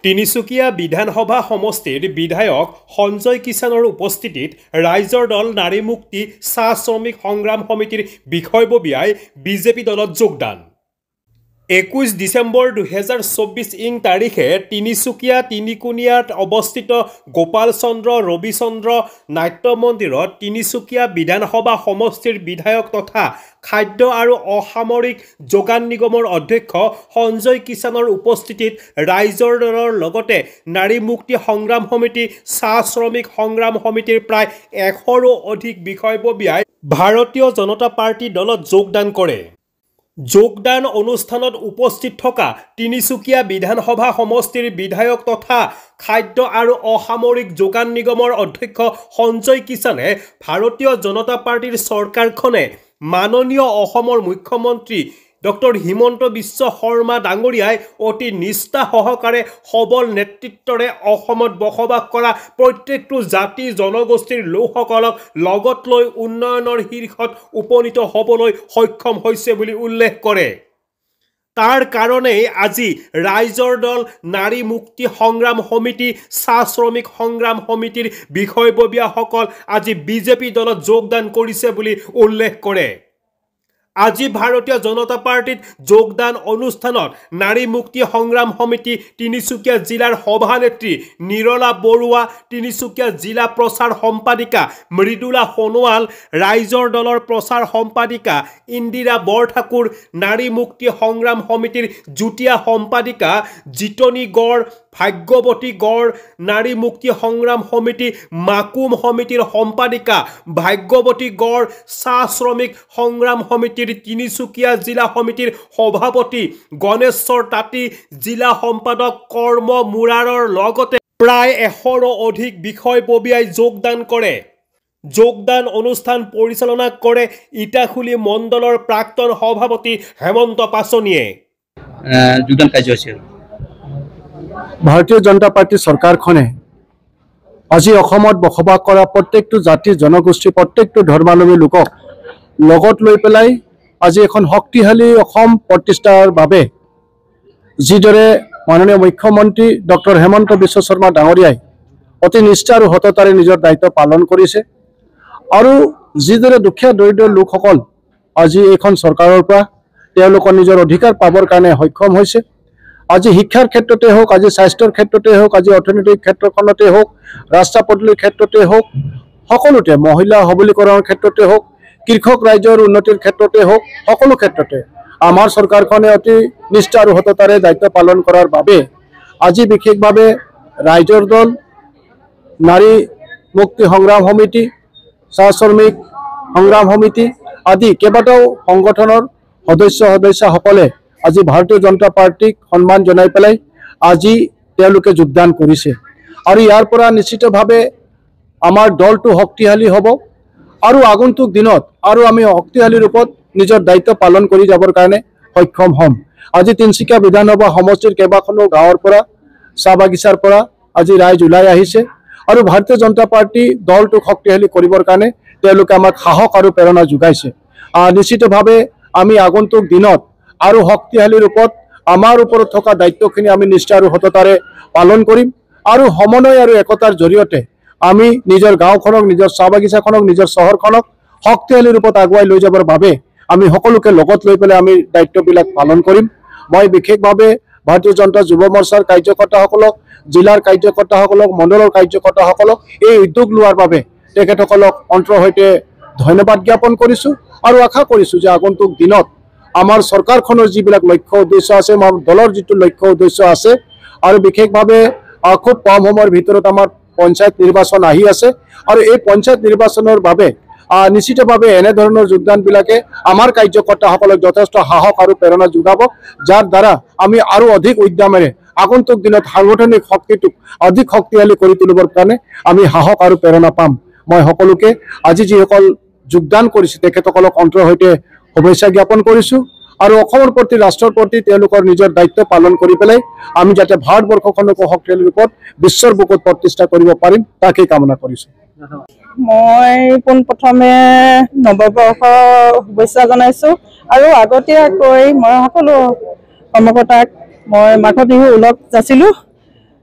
তিনিচুকীয়া বিধানসভা সমষ্টিৰ বিধায়ক সঞ্জয় কিষাণৰ উপস্থিতিত ৰাইজৰ দল নাৰী মুক্তি চাহ শ্ৰমিক সংগ্ৰাম সমিতিৰ বিষয়ববীয়াই বিজেপি দলত যোগদান। 21 ডিচেম্বৰ 2024 তাৰিখে তিনিচুকীয়া তিনিকুণীয়াত অৱস্থিত গোপাল চন্দ্ৰ ৰবিচন্দ্ৰ নাট্য মন্দিৰত তিনিচুকীয়া বিধানসভা সমষ্টিৰ বিধায়ক তথা খাদ্য আৰু অসামৰিক যোগান নিগমৰ অধ্যক্ষ সঞ্জয় কিষাণৰ উপস্থিতিত ৰাইজৰ দলৰ লগতে নাৰী মুক্তি সংগ্ৰাম সমিতি চাহ শ্ৰমিক সংগ্ৰাম সমিতিৰ প্ৰায় 100ৰো অধিক বিষয়ববীয়াই ভাৰতীয় জনতা পাৰ্টি দলত যোগদান কৰে। যোগদান অনুষ্ঠানত উপস্থিত থকা তিনিচুকীয়া বিধানসভা সমষ্টিৰ বিধায়ক তথা খাদ্য আৰু অসামৰিক যোগান নিগমৰ অধ্যক্ষ সঞ্জয় কিষাণে ভাৰতীয় জনতা পাৰ্টিৰ চৰকাৰখনে মাননীয় অসমৰ মুখ্যমন্ত্ৰী ডক্টৰ হিমন্ত বিশ্ব শৰ্মা ডাঙৰীয়াই অতি নিষ্ঠা সহকাৰে সবল নেতৃত্বৰে অসমত বসবাস কৰা প্ৰত্যেকটো জাতি জনগোষ্ঠীৰ লোকসকলক লগত লৈ উন্নয়নৰ শীৰ্ষত উপনীত হ'বলৈ সক্ষম হৈছে বুলি উল্লেখ কৰে। তাৰ কাৰণেই আজি ৰাইজৰ দল নাৰী মুক্তি সংগ্ৰাম সমিতি চাহ শ্ৰমিক সংগ্ৰাম সমিতিৰ বিষয়ববীয়াসকল আজি বিজেপি দলত যোগদান কৰিছে বুলি উল্লেখ কৰে। আজি ভাৰতীয় জনতা পাৰ্টিত যোগদান অনুষ্ঠানত নাৰী মুক্তি সংগ্ৰাম সমিতি তিনিচুকীয়া জিলাৰ সভানেত্ৰী নিৰলা বৰুৱা, তিনিচুকীয়া জিলা প্ৰচাৰ সম্পাদিকা মৃদুলা সোণোৱাল, ৰাইজৰ দলৰ প্ৰচাৰ সম্পাদিকা ইন্দিৰা বৰঠাকুৰ, নাৰী মুক্তি সংগ্ৰাম সমিতিৰ যুটীয়া সম্পাদিকা জিতনী গড়, ভাগ্যৱতী গড়, নাৰী মুক্তি সংগ্ৰাম সমিতি মাকুম সমিতিৰ সম্পাদিকা ভাগ্যৱতী গড়, চাহ শ্ৰমিক সংগ্ৰাম সমিতিৰ তিনিচুকীয়া জিলা সমিতিৰ সভাপতি গণেশ্বৰ তাঁতী, জিলা সম্পাদক কৰ্ম মুৰাৰৰ লগতে প্ৰায় 100ৰো অধিক বিষয়ববীয়াই যোগদান কৰে। যোগদান অনুষ্ঠান পৰিচালনা কৰে ইটাখুলি মণ্ডলৰ প্ৰাক্তন সভাপতি হেমন্ত পাছনিয়ে। যোগদান কাৰ্যসূচী ভাৰতীয় জনতা পাৰ্টিৰ চৰকাৰখনে আজি অসমত বসবাস কৰা প্ৰত্যেকটো জাতি জনগোষ্ঠী প্ৰত্যেকটো ধৰ্মাৱলম্বী লোকক লগত লৈ পেলাই আজি এখন শক্তিশালী অসম প্ৰতিষ্ঠাৰ বাবে যিদৰে মাননীয় মুখ্যমন্ত্ৰী ডক্টৰ হেমন্ত বিশ্ব শৰ্মা ডাঙৰীয়াই অতি নিষ্ঠা আৰু সততাৰে নিজৰ দায়িত্ব পালন কৰিছে আৰু যিদৰে দুখীয়া দৰিদ্ৰ লোকসকল আজি এইখন চৰকাৰৰ পৰা তেওঁলোকৰ নিজৰ অধিকাৰ পাবৰ কাৰণে সক্ষম হৈছে। আজি শিক্ষাৰ ক্ষেত্ৰতে হোক, আজি স্বাস্থ্যৰ ক্ষেত্ৰতে হোক, আজি অৰ্থনৈতিক ক্ষেত্ৰখনতে হোক, ৰাস্তা পদূলিৰ ক্ষেত্ৰতে হোক, সকলোতে মহিলা সবলীকৰণৰ ক্ষেত্ৰতে হোক, কৃষক ৰাইজৰ উন্নতিৰ ক্ষেত্ৰতে হোক, সকলো ক্ষেত্ৰতে আমাৰ চৰকাৰখনে অতি নিষ্ঠা আৰু সততাৰে দায়িত্ব পালন কৰাৰ বাবে আজি বিশেষভাৱে ৰাইজৰ দল, নাৰী মুক্তি সংগ্ৰাম সমিতি, চাহ শ্ৰমিক সংগ্ৰাম সমিতি আদি কেইবাটাও সংগঠনৰ সদস্যসকলে আজি ভাৰতীয় জনতা পাৰ্টিক সন্মান জনাই পেলাই আজি তেওঁলোকে যোগদান কৰিছে আৰু ইয়াৰ পৰা নিশ্চিতভাৱে আমাৰ দলটো শক্তিশালী হ'ব আৰু আগন্তুক দিনত আৰু আমি শক্তিশালী ৰূপত নিজৰ দায়িত্ব পালন কৰি যাবৰ কাৰণে সক্ষম হ'ম। আজি তিনিচুকীয়া বিধানসভা সমষ্টিৰ কেইবাখনো গাঁৱৰ পৰা চাহ বাগিচাৰ পৰা আজি ৰাইজ ওলাই আহিছে আৰু ভাৰতীয় জনতা পাৰ্টি দলটোক শক্তিশালী কৰিবৰ কাৰণে তেওঁলোকে আমাক সাহস আৰু প্ৰেৰণা যোগাইছে। নিশ্চিতভাৱে আমি আগন্তুক দিনত আৰু শক্তিশালী ৰূপত আমাৰ ওপৰত থকা দায়িত্বখিনি আমি নিষ্ঠা আৰু সততাৰে পালন কৰিম আৰু সমন্বয় আৰু একতাৰ জৰিয়তে আমি নিজৰ গাঁওখনক, নিজৰ চাহ বাগিচাখনক, নিজৰ চহৰখনক শক্তিশালী ৰূপত আগুৱাই লৈ যাবৰ বাবে আমি সকলোকে লগত লৈ পেলাই আমি দায়িত্ববিলাক পালন কৰিম। মই বিশেষভাৱে ভাৰতীয় জনতা যুৱ মৰ্চাৰ কাৰ্যকৰ্তাসকলক, জিলাৰ কাৰ্যকৰ্তাসকলক, মণ্ডলৰ কাৰ্যকৰ্তাসকলক এই উদ্যোগ লোৱাৰ বাবে তেখেতসকলক অন্তৰৰ সৈতে ধন্যবাদ জ্ঞাপন কৰিছোঁ আৰু আশা কৰিছোঁ যে আগন্তুক দিনত আমাৰ চৰকাৰখনৰ যিবিলাক লক্ষ্য উদ্দেশ্য আছে, আমাৰ দলৰ যিটো লক্ষ্য উদ্দেশ্য আছে আৰু বিশেষভাৱে খুব কম সময়ৰ ভিতৰত আমাৰ পঞ্চায়ত নিৰ্বাচন আহি আছে আৰু এই পঞ্চায়ত নিৰ্বাচনৰ বাবে নিশ্চিতভাৱে এনেধৰণৰ যোগদানবিলাকে আমাৰ কাৰ্যকৰ্তাসকলক যথেষ্ট সাহস আৰু প্ৰেৰণা যোগাব, যাৰ দ্বাৰা আমি আৰু অধিক উদ্যমেৰে আগন্তুক দিনত সাংগঠনিক শক্তিটোক অধিক শক্তিশালী কৰি তুলিবৰ কাৰণে আমি সাহস আৰু প্ৰেৰণা পাম। মই সকলোকে আজি যিসকল যোগদান কৰিছে তেখেতসকলক অন্তৰৰ সৈতে শুভেচ্ছা জ্ঞাপন কৰিছোঁ আৰু অসমৰ প্ৰতি, ৰাষ্ট্ৰৰ প্ৰতি তেওঁলোকৰ নিজৰ দায়িত্ব পালন কৰি পেলাই আমি যাতে ভাৰতবৰ্ষখনকো শক্তিশালী ৰূপত বিশ্বৰ বুকুত প্ৰতিষ্ঠা কৰিব পাৰিম তাকেই কামনা কৰিছোঁ। মই পোনপ্ৰথমে নৱবৰ্ষৰ শুভেচ্ছা জনাইছোঁ আৰু আগতীয়াকৈ মই সকলো কৰ্মকৰ্তাক মই মাঘৰ বিহু ওলগ যাচিলোঁ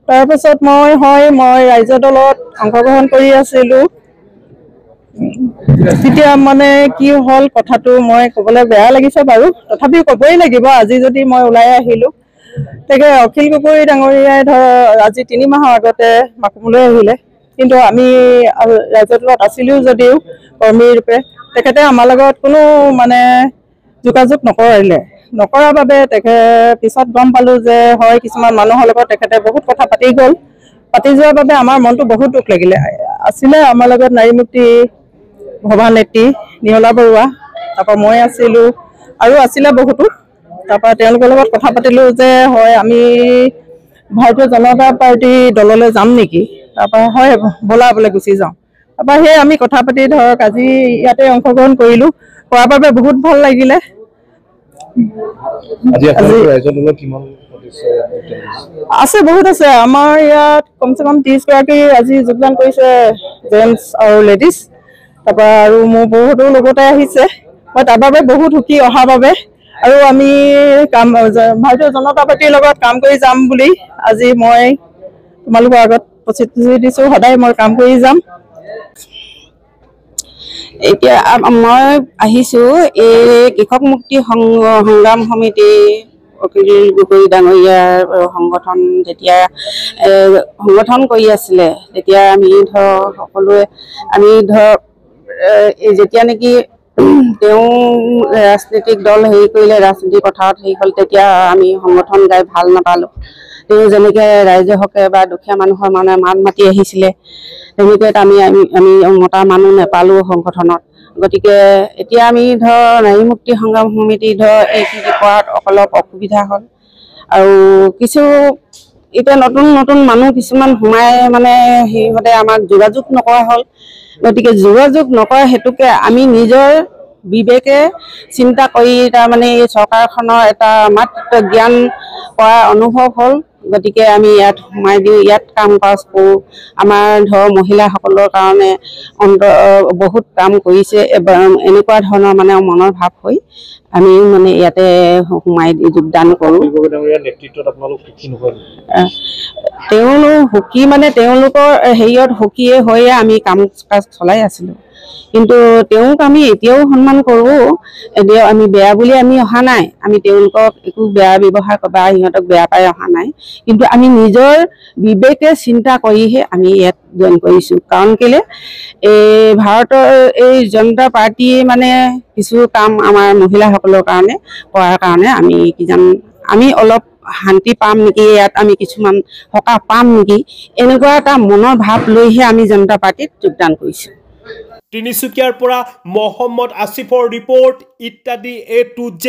তাৰপিছত মই ৰাইজৰ দলত অংশগ্ৰহণ কৰি আছিলোঁ। তেতিয়া মানে কি হ'ল কথাটো মই ক'বলৈ বেয়া লাগিছে বাৰু, তথাপিও ক'বই লাগিব। আজি যদি মই ওলাই আহিলোঁ, তাকে অখিল গগৈ ডাঙৰীয়াই আজি 3 মাহৰ আগতে মাকুমলৈ আহিলে, কিন্তু আমি ৰাইজৰ দলত আছিলোঁ যদিও কৰ্মী ৰূপে তেখেতে আমাৰ লগত কোনো মানে যোগাযোগ নকৰাৰ বাবে পিছত গম পালোঁ যে কিছুমান মানুহৰ লগত তেখেতে বহুত কথা পাতি যোৱাৰ বাবে আমাৰ মনটো বহুত দুখ লাগিলে। আছিলে আমাৰ লগত নাৰী মুক্তি সভানেত্ৰী নিহলা বৰুৱা, তাৰপৰা মই আছিলোঁ আৰু আছিলে বহুতো। তাৰপৰা তেওঁলোকৰ লগত কথা পাতিলোঁ যে আমি ভাৰতীয় জনতা পাৰ্টি দললৈ যাম নেকি। তাৰপৰা ব'লা বোলে গুচি যাওঁ। তাৰপৰা সেই আমি কথা পাতি আজি ইয়াতে অংশগ্ৰহণ কৰিলোঁ, কৰাৰ বাবে বহুত ভাল লাগিলে। আছে বহুত আছে আমাৰ ইয়াত, কমচে কম 30 গৰাকী আজি যোগদান কৰিছে, জেণ্টছ আৰু লেডিজ। তাৰপৰা আৰু মোৰ বহুতো লগতে আহিছে। মই তাৰ বাবে বহুত সুখী অহাৰ বাবে, আৰু আমি ভাৰতীয় জনতা পাৰ্টিৰ লগত কাম কৰি যাম বুলি আজি মই তোমালোকৰ আগত প্ৰতিশ্ৰুতি দিছোঁ, সদায় মই কাম কৰি যাম। এতিয়া মই আহিছোঁ এই কৃষক মুক্তি সংগ্ৰাম সমিতি অখিল গগৈ ডাঙৰীয়াৰ সংগঠন যেতিয়া সংগঠন কৰি আছিলে, তেতিয়া আমি সকলোৱে যেতিয়া নেকি তেওঁ ৰাজনৈতিক দল কৰিলে, ৰাজনীতিৰ পথাৰত হ'ল, তেতিয়া আমি সংগঠন গাই ভাল নাপালোঁ। তেওঁ যেনেকৈ ৰাইজে হকে বা দুখীয়া মানুহৰ মানে মাত মাতি আহিছিলে, তেনেকৈ আমি মতা মানুহ নেপালোঁ সংগঠনত। গতিকে এতিয়া আমি নাৰী মুক্তি সংগ্ৰাম সমিতি এইখিনি কৰাত অলপ অসুবিধা হ'ল। আৰু এতিয়া নতুন মানুহ কিছুমান সোমাই মানে সিহঁতে আমাক যোগাযোগ নকৰা হ'ল। গতিকে যোগাযোগ নকৰা হেতুকে আমি নিজৰ বিবেকে চিন্তা কৰি তাৰমানে এই চৰকাৰখনৰ এটা মাত্ৰ জ্ঞান কৰা অনুভৱ হ'ল। গতিকে আমি ইয়াত সোমাই দিওঁ, ইয়াত কাম কাজ কৰোঁ। আমাৰ মহিলাসকলৰ কাৰণে বহুত কাম কৰিছে, এনেকুৱা ধৰণৰ মানে মনৰ ভাৱ হৈ আমি মানে ইয়াতে সোমাই দি যোগদান কৰোঁ। তেওঁলোকৰ হেৰিয়ত সুখীয়ে হৈয়ে আমি কাম কাজ চলাই আছিলোঁ। কিন্তু তেওঁক আমি এতিয়াও সন্মান কৰোঁ, এতিয়াও আমি বেয়া বুলি আমি অহা নাই। আমি তেওঁলোকক একো বেয়া ব্যৱহাৰ বা সিহঁতক বেয়া পাই অহা নাই। কিন্তু আমি নিজৰ বিবেকে চিন্তা কৰিহে আমি ইয়াত জইন কৰিছোঁ। কাৰণ কেলে ভাৰতৰ এই জনতা পাৰ্টীয়ে মানে কিছু কাম আমাৰ মহিলাসকলৰ কাৰণে কৰাৰ কাৰণে আমি অলপ শান্তি পাম নেকি, ইয়াত আমি কিছুমান সকাহ পাম নেকি, এনেকুৱা এটা মনৰ ভাৱ লৈহে আমি জনতা পাৰ্টীত যোগদান কৰিছোঁ। তিনিচুকীয়াৰ পৰা মহম্মদ আসিফৰ ৰিপৰ্ট, ইত্যাদি A to Z।